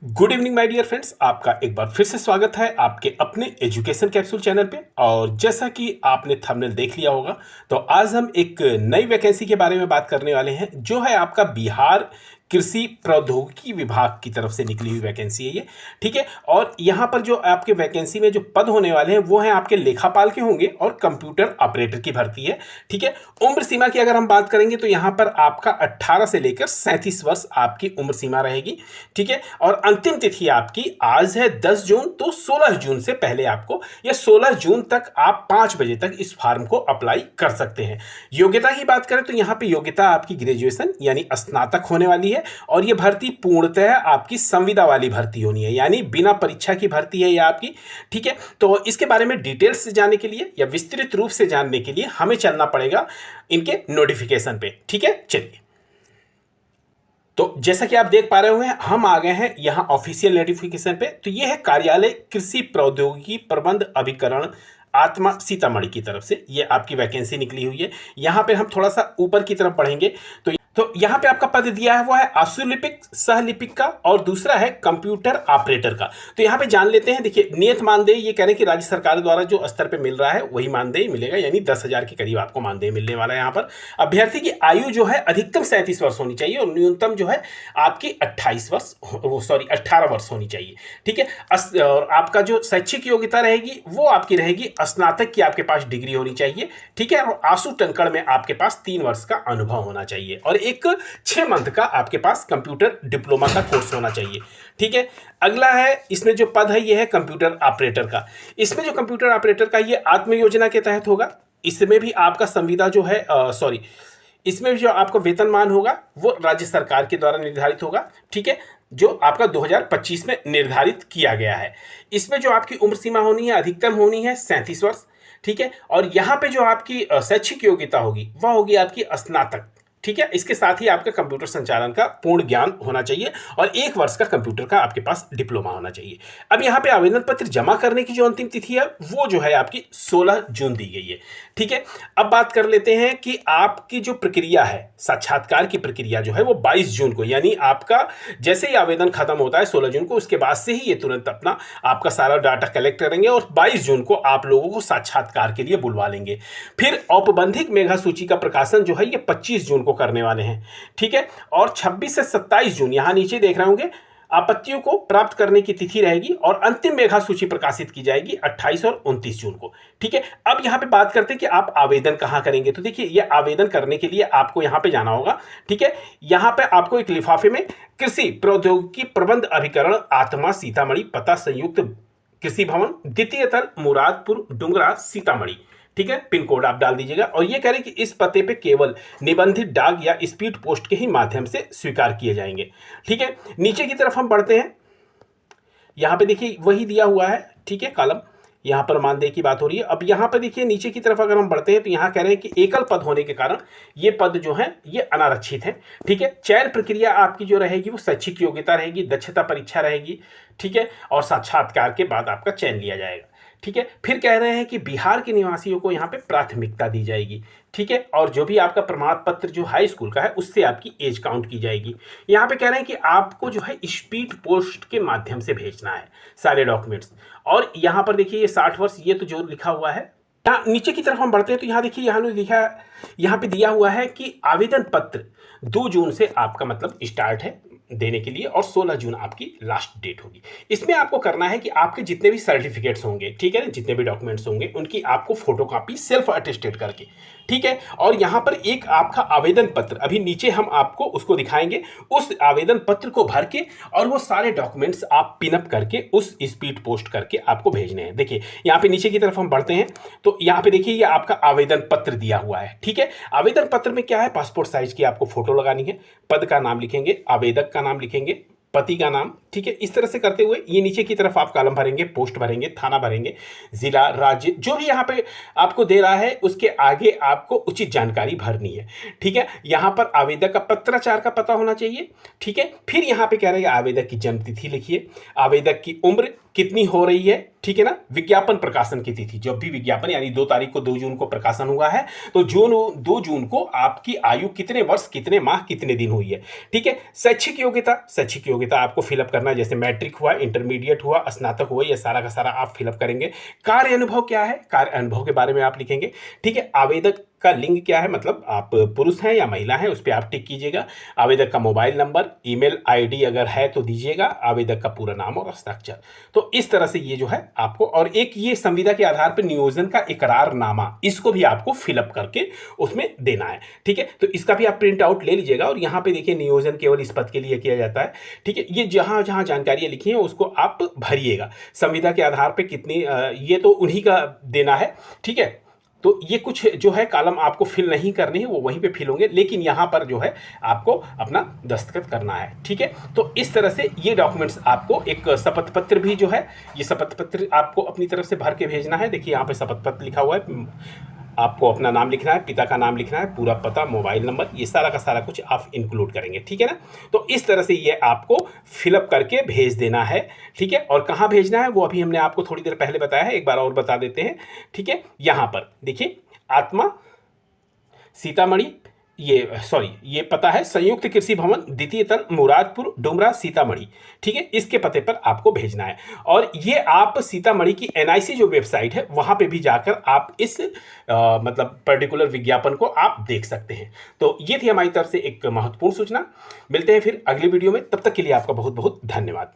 Good evening my dear friends, आपका एक बार फिर से स्वागत है आपके अपने एजुकेशन कैप्सूल चैनल पे। और जैसा कि आपने थंबनेल देख लिया होगा, तो आज हम एक नई वैकेंसी के बारे में बात करने वाले हैं, जो है आपका बिहार कृषि प्रौद्योगिकी विभाग की तरफ से निकली हुई वैकेंसी है ये। ठीक है, और यहाँ पर जो आपके वैकेंसी में जो पद होने वाले हैं वो हैं आपके लेखापाल के होंगे और कंप्यूटर ऑपरेटर की भर्ती है। ठीक है, उम्र सीमा की अगर हम बात करेंगे तो यहाँ पर आपका 18 से लेकर 37 वर्ष आपकी उम्र सीमा रहेगी। ठीक है, और अंतिम तिथि आपकी आज है 10 जून, तो 16 जून से पहले आपको, या 16 जून तक आप 5 बजे तक इस फॉर्म को अप्लाई कर सकते हैं। योग्यता की बात करें तो यहाँ पे योग्यता आपकी ग्रेजुएशन यानी स्नातक होने वाली है, और ये भर्ती पूर्णतः आपकी संविदा वाली भर्ती होनी है, यानी बिना परीक्षा की भर्ती है ये आपकी। ठीक है, तो इसके बारे में डिटेल्स से जानने के लिए या विस्तृत रूप से जानने के लिए हमें चलना पड़ेगा इनके नोटिफिकेशन पे। ठीक है, चलिए। तो जैसा कि आप देख पा रहे हुए हैं, हम आ गए हैं यहां ऑफिशियल नोटिफिकेशन पे। तो ये है कार्यालय कृषि प्रौद्योगिकी प्रबंध अभिकरण आत्मा सीतामढ़ी की तरफ से ये आपकी वैकेंसी निकली हुई है। यहां पे हम थोड़ा सा ऊपर की तरफ बढ़ेंगे तो यहाँ पे आपका पद दिया है वो है आशुलिपिक सहलिपिक का, और दूसरा है कंप्यूटर ऑपरेटर का। तो यहाँ पे जान लेते हैं। देखिए, नियत मानदेय ये कह रहे हैं कि राज्य सरकार द्वारा जो स्तर पे मिल रहा है वही मानदेय मिलेगा, यानी 10,000 के करीब आपको मानदेय मिलने वाला है। यहाँ पर अभ्यर्थी की आयु जो है अधिकतम 37 वर्ष होनी चाहिए और न्यूनतम जो है आपकी 18 वर्ष होनी चाहिए। ठीक है, और आपका जो शैक्षिक योग्यता रहेगी वो आपकी रहेगी स्नातक की आपके पास डिग्री होनी चाहिए। ठीक है, और आशु टंकण में आपके पास 3 वर्ष का अनुभव होना चाहिए और एक 6 मंथ का आपके पास कंप्यूटर डिप्लोमा का कोर्स होना चाहिए। ठीक है, अगला है, इसमें जो पद है ये है कंप्यूटर ऑपरेटर का। इसमें जो कंप्यूटर ऑपरेटर का ये आत्म योजना के तहत होगा। इसमें भी आपका संविदा जो है इसमें भी जो आपका वेतनमान होगा वो राज्य सरकार के द्वारा निर्धारित होगा। ठीक है, जो आपका 2025 में निर्धारित किया गया है। इसमें जो आपकी उम्र सीमा होनी है अधिकतम होनी है 37 वर्ष। ठीक है, और यहाँ पे जो आपकी शैक्षिक योग्यता होगी वह होगी आपकी स्नातक। ठीक है, इसके साथ ही आपका कंप्यूटर संचालन का पूर्ण ज्ञान होना चाहिए और 1 वर्ष का कंप्यूटर का आपके पास डिप्लोमा होना चाहिए। अब यहाँ पे आवेदन पत्र जमा करने की जो अंतिम तिथि है वो जो है आपकी 16 जून दी गई है। ठीक है, अब बात कर लेते हैं कि आपकी जो प्रक्रिया है, साक्षात्कार की प्रक्रिया जो है वो 22 जून को, यानी आपका जैसे ही आवेदन खत्म होता है 16 जून को, उसके बाद से ही ये तुरंत अपना आपका सारा डाटा कलेक्ट करेंगे और 22 जून को आप लोगों को साक्षात्कार के लिए बुलवा लेंगे। फिर औपबंधिक मेधा सूची का प्रकाशन जो है ये 25 जून को करने वाले हैं। ठीक है, और 26 से 27 जून यहां नीचे देख रहे होंगे आपत्तियों को प्राप्त करने की तिथि रहेगी और अंतिम मेधा सूची प्रकाशित की जाएगी 28 और 29 जून को। ठीक है, अब यहां पे बात करते हैं कि आप आवेदन कहां करेंगे। तो देखिए, ये आवेदन करने के लिए आपको यहां पे जाना होगा। ठीक है, यहां पे आपको एक लिफाफे में कृषि प्रौद्योगिकी प्रबंध अभिकरण आत्मा सीतामढ़ी, पता संयुक्त कृषि भवन, द्वितीय तल मुरादपुर डुंगरा सीतामढ़ी। ठीक है, पिन कोड आप डाल दीजिएगा और ये कह रहे हैं कि इस पते पे केवल निबंधित डाक या स्पीड पोस्ट के ही माध्यम से स्वीकार किए जाएंगे। ठीक है, नीचे की तरफ हम बढ़ते हैं। यहाँ पे देखिए वही दिया हुआ है। ठीक है, कॉलम यहाँ पर मानदेय की बात हो रही है। अब यहाँ पर देखिए नीचे की तरफ अगर हम बढ़ते हैं तो यहाँ कह रहे हैं कि एकल पद होने के कारण ये पद जो है ये अनारक्षित है। ठीक है, चयन प्रक्रिया आपकी जो रहेगी वो शैक्षिक योग्यता रहेगी, दक्षता परीक्षा रहेगी। ठीक है, और साक्षात्कार के बाद आपका चयन लिया जाएगा। ठीक है, फिर कह रहे हैं कि बिहार के निवासियों को यहाँ पे प्राथमिकता दी जाएगी। ठीक है, और जो भी आपका प्रमाण पत्र जो हाई स्कूल का है उससे आपकी एज काउंट की जाएगी। यहाँ पे कह रहे हैं कि आपको जो है स्पीड पोस्ट के माध्यम से भेजना है सारे डॉक्यूमेंट्स। और यहाँ पर देखिए ये 60 वर्ष ये तो जो लिखा हुआ है। यहाँ नीचे की तरफ हम बढ़ते हैं तो यहाँ देखिए यहाँ पे दिया हुआ है कि आवेदन पत्र 2 जून से आपका मतलब स्टार्ट है देने के लिए और 16 जून आपकी लास्ट डेट होगी। इसमें आपको करना है कि आपके जितने भी सर्टिफिकेट्स होंगे, ठीक है, जितने भी डॉक्यूमेंट्स होंगे उनकी आपको फोटोकॉपी सेल्फ अटेस्टेड करके, ठीक है, और यहाँ पर एक आपका आवेदन पत्र, अभी नीचे हम आपको उसको दिखाएंगे, उस आवेदन पत्र को भर के और वो सारे डॉक्यूमेंट्स आप पिनअप करके उस स्पीड पोस्ट करके आपको भेजने हैं। देखिए यहाँ पे नीचे की तरफ हम बढ़ते हैं तो यहाँ पे देखिए ये आपका आवेदन पत्र दिया हुआ है। ठीक है, आवेदन पत्र में क्या है, पासपोर्ट साइज की आपको फोटो लगानी है, पद का नाम लिखेंगे, आवेदक का नाम लिखेंगे, पति का नाम। ठीक है, इस तरह से करते हुए ये नीचे की तरफ आप कॉलम भरेंगे, पोस्ट भरेंगे, थाना भरेंगे, जिला, राज्य, जो भी यहाँ पे आपको दे रहा है उसके आगे आपको उचित जानकारी भरनी है। ठीक है, यहाँ पर आवेदक का पत्राचार का पता होना चाहिए। ठीक है, फिर यहाँ पे कह रहे हैं आवेदक की जन्म तिथि लिखिए, आवेदक की उम्र, कितनी हो रही है, ठीक है ना। विज्ञापन प्रकाशन की तिथि, जब भी विज्ञापन यानी 2 तारीख को 2 जून को प्रकाशन हुआ है तो 2 जून को आपकी आयु कितने वर्ष, कितने माह, कितने दिन हुई है, ठीक है। शैक्षिक योग्यता आपको फिलअप करना है, जैसे मैट्रिक हुआ, इंटरमीडिएट हुआ, स्नातक हुआ, ये सारा का सारा आप फिलअप करेंगे। कार्य अनुभव क्या है, कार्य अनुभव के बारे में आप लिखेंगे, ठीक है। आवेदक का लिंग क्या है, मतलब आप पुरुष हैं या महिला हैं, उस पर आप टिक कीजिएगा। आवेदक का मोबाइल नंबर, ईमेल आईडी अगर है तो दीजिएगा, आवेदक का पूरा नाम और हस्ताक्षर। तो इस तरह से ये जो है आपको, और एक ये संविदा के आधार पर नियोजन का इकरारनामा, इसको भी आपको फिलअप करके उसमें देना है, ठीक है। तो इसका भी आप प्रिंट आउट ले लीजिएगा। और यहाँ पे देखिए, नियोजन केवल इस पद के लिए किया जाता है, ठीक है। ये जहाँ जहाँ जानकारियाँ लिखी हैं उसको आप भरिएगा। संविदा के आधार पर कितनी, ये तो उन्हीं का देना है, ठीक है। तो ये कुछ जो है कॉलम आपको फिल नहीं करनी है, वो वहीं पे फिल होंगे, लेकिन यहाँ पर जो है आपको अपना दस्तखत करना है, ठीक है। तो इस तरह से ये डॉक्यूमेंट्स आपको, एक शपथ पत्र भी जो है, ये शपथ पत्र आपको अपनी तरफ से भर के भेजना है। देखिए यहाँ पे शपथ पत्र लिखा हुआ है, आपको अपना नाम लिखना है, पिता का नाम लिखना है, पूरा पता, मोबाइल नंबर, ये सारा का सारा कुछ आप इंक्लूड करेंगे, ठीक है ना। तो इस तरह से ये आपको फिलअप करके भेज देना है, ठीक है। और कहाँ भेजना है वो अभी हमने आपको थोड़ी देर पहले बताया है, एक बार और बता देते हैं, ठीक है। यहाँ पर देखिए, आत्मा सीतामढ़ी, ये पता है संयुक्त कृषि भवन, द्वितीय तल, मुरादपुर, डुमरा, सीतामढ़ी, ठीक है। इसके पते पर आपको भेजना है। और ये आप सीतामढ़ी की एनआईसी जो वेबसाइट है वहाँ पे भी जाकर आप इस मतलब पर्टिकुलर विज्ञापन को आप देख सकते हैं। तो ये थी हमारी तरफ से एक महत्वपूर्ण सूचना। मिलते हैं फिर अगली वीडियो में, तब तक के लिए आपका बहुत बहुत धन्यवाद।